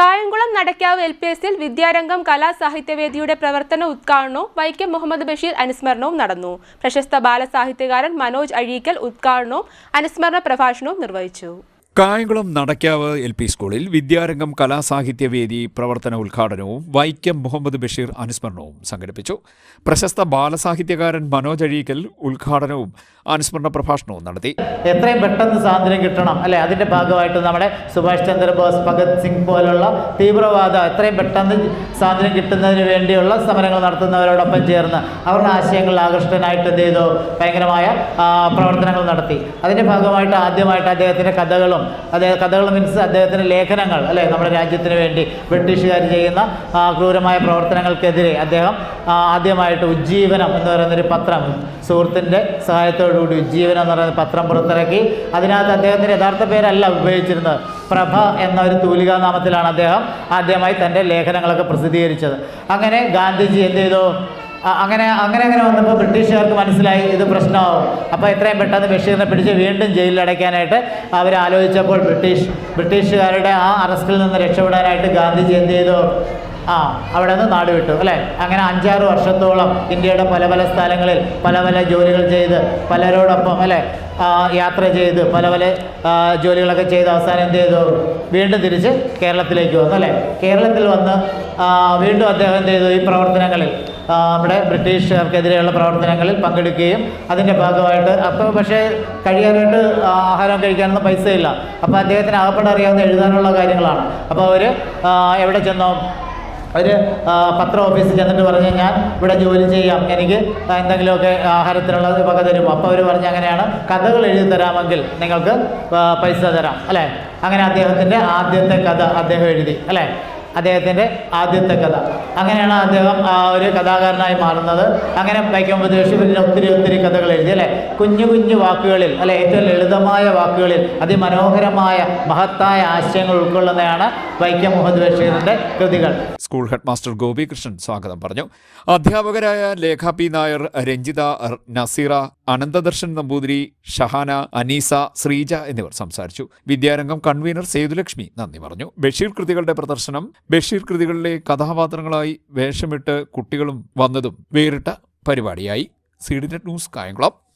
കായംകുളം നടക്കാവ് LPSൽ വിദ്യാരംഗം കലാസാഹിത്യവേദിയുടെ പ്രവർത്തന ഉദ്ഘാടനവും വൈക്കം മുഹമ്മദ് ബഷീർ അനുസ്മരണവും നടന്നു. പ്രശസ്ത ബാലസാഹിത്യകാരൻ മനോജ് അഴീക്കൽ ഉദ്ഘാടനവും അനുസ്മരണ പ്രഭാഷണവും നിർവഹിച്ചു. കായംകുളം നടക്കാവ് LP സ്കൂളിൽ വിദ്യാരംഗം കലാസാഹിത്യവേദി പ്രവർത്തന ഉദ്ഘാടനവും വൈക്കം മുഹമ്മദ് ബഷീർ അനുസ്മരണവും സംഘടിപ്പിച്ചു. പ്രശസ്ത ബാലസാഹിത്യകാരൻ മനോജ് അഴീക്കൽ ഉദ്ഘാടനവും അനുസ്മരണ പ്രഭാഷണവും നടത്തി. എത്രയും പെട്ടെന്ന് സ്വാതന്ത്ര്യം കിട്ടണം അല്ലെ, അതിന്റെ ഭാഗമായിട്ട് നമ്മുടെ സുഭാഷ് ചന്ദ്രബോസ്, ഭഗത് സിംഗ് പോലുള്ള തീവ്രവാദ എത്രയും പെട്ടെന്ന് സ്വാതന്ത്ര്യം കിട്ടുന്നതിന് വേണ്ടിയുള്ള സമരങ്ങൾ നടത്തുന്നവരോടൊപ്പം ചേർന്ന് അവരുടെ ആശയങ്ങളിൽ ആകൃഷ്ടനായിട്ട് എന്ത് ചെയ്തു, ഭയങ്കരമായ പ്രവർത്തനങ്ങൾ നടത്തി. അതിന്റെ ഭാഗമായിട്ട് ആദ്യമായിട്ട് അദ്ദേഹത്തിന്റെ കഥകൾ മീൻസ് അദ്ദേഹത്തിന്റെ ലേഖനങ്ങൾ അല്ലെ, നമ്മുടെ രാജ്യത്തിന് വേണ്ടി ബ്രിട്ടീഷുകാർ ചെയ്യുന്ന ക്രൂരമായ പ്രവർത്തനങ്ങൾക്കെതിരെ അദ്ദേഹം ആദ്യമായിട്ട് ഉജ്ജീവനം എന്ന് പറയുന്നൊരു പത്രം, സുഹൃത്തിൻ്റെ സഹായത്തോടുകൂടി ഉജ്ജീവനം എന്ന് പറയുന്ന പത്രം പുറത്തിറക്കി. അതിനകത്ത് അദ്ദേഹത്തിൻ്റെ യഥാർത്ഥ പേരല്ല ഉപയോഗിച്ചിരുന്നത്, പ്രഭ എന്ന ഒരു തൂലികാനാമത്തിലാണ് അദ്ദേഹം ആദ്യമായി തൻ്റെ ലേഖനങ്ങളൊക്കെ പ്രസിദ്ധീകരിച്ചത്. അങ്ങനെ ഗാന്ധിജി എന്ത് ചെയ്തു, അങ്ങനെ വന്നപ്പോൾ ബ്രിട്ടീഷുകാർക്ക് മനസ്സിലായി ഇത് പ്രശ്നമാവും. അപ്പോൾ എത്രയും പെട്ടെന്ന് ബഷീറിനെ പിടിച്ച് വീണ്ടും ജയിലിൽ അടയ്ക്കാനായിട്ട് അവർ ആലോചിച്ചപ്പോൾ ബ്രിട്ടീഷുകാരുടെ ആ അറസ്റ്റിൽ നിന്ന് രക്ഷപ്പെടാനായിട്ട് ഗാന്ധിജി എന്ത് ചെയ്തു, അവിടെ നിന്ന് നാട് വിട്ടു അല്ലേ. അങ്ങനെ 5-6 വർഷത്തോളം ഇന്ത്യയുടെ പല പല സ്ഥലങ്ങളിൽ പല പല ജോലികൾ ചെയ്ത് പലരോടൊപ്പം അല്ലേ യാത്ര ചെയ്ത് പല പല ജോലികളൊക്കെ ചെയ്ത് അവസാനം എന്ത് ചെയ്തു, വീണ്ടും തിരിച്ച് കേരളത്തിലേക്ക് വന്നു അല്ലേ. കേരളത്തിൽ വന്ന് വീണ്ടും അദ്ദേഹം എന്ത് ചെയ്തു, ഈ പ്രവർത്തനങ്ങളിൽ നമ്മുടെ ബ്രിട്ടീഷുകാർക്കെതിരെയുള്ള പ്രവർത്തനങ്ങളിൽ പങ്കെടുക്കുകയും അതിൻ്റെ ഭാഗമായിട്ട് അപ്പോൾ പക്ഷേ കഴിയാനായിട്ട് ആഹാരം കഴിക്കാനൊന്നും പൈസയില്ല. അപ്പോൾ അദ്ദേഹത്തിന് ആകപ്പെടെ അറിയാവുന്ന എഴുതാനുള്ള കാര്യങ്ങളാണ്. അപ്പോൾ അവർ എവിടെ ചെന്നോ, ഒരു പത്ര ഓഫീസിൽ ചെന്നിട്ട് പറഞ്ഞ് ഞാൻ ഇവിടെ ജോലി ചെയ്യാം, എനിക്ക് എന്തെങ്കിലുമൊക്കെ ആഹാരത്തിനുള്ള വക തരും. അപ്പോൾ അവർ പറഞ്ഞ് അങ്ങനെയാണ്, കഥകൾ എഴുതി തരാമെങ്കിൽ നിങ്ങൾക്ക് പൈസ തരാം അല്ലേ. അങ്ങനെ അദ്ദേഹത്തിൻ്റെ ആദ്യത്തെ കഥ അദ്ദേഹം എഴുതി അല്ലേ, അദ്ദേഹത്തിൻ്റെ ആദ്യത്തെ കഥ. അങ്ങനെയാണ് അദ്ദേഹം ഒരു കഥാകാരനായി മാറുന്നത്. അങ്ങനെ വൈക്കം മുഹമ്മദ് ബഷീർ ഒത്തിരി കഥകൾ എഴുതി അല്ലേ, കുഞ്ഞു കുഞ്ഞു വാക്കുകളിൽ അല്ലെ, ഏറ്റവും ലളിതമായ വാക്കുകളിൽ അതിമനോഹരമായ മഹത്തായ ആശയങ്ങൾ ഉൾക്കൊള്ളുന്നതാണ് വൈക്കം മുഹമ്മദ് ബഷീറിൻ്റെ കൃതികൾ. സ്കൂൾ ഹെഡ് മാസ്റ്റർ ഗോപികൃഷ്ണൻ സ്വാഗതം പറഞ്ഞു. അധ്യാപകരായ ലേഖ പി നായർ, രഞ്ജിത, നസീറ, അനന്തദർശൻ നമ്പൂതിരി, ഷഹാന, അനീസ, ശ്രീജ എന്നിവർ സംസാരിച്ചു. വിദ്യാരംഗം കൺവീനർ സേതുലക്ഷ്മി നന്ദി പറഞ്ഞു. ബഷീർ കൃതികളുടെ പ്രദർശനം, ബഷീർ കൃതികളിലെ കഥാപാത്രങ്ങളായി വേഷമിട്ട് കുട്ടികളും വന്നതും വേറിട്ട പരിപാടിയായി. CDNet news, Kayamkulam.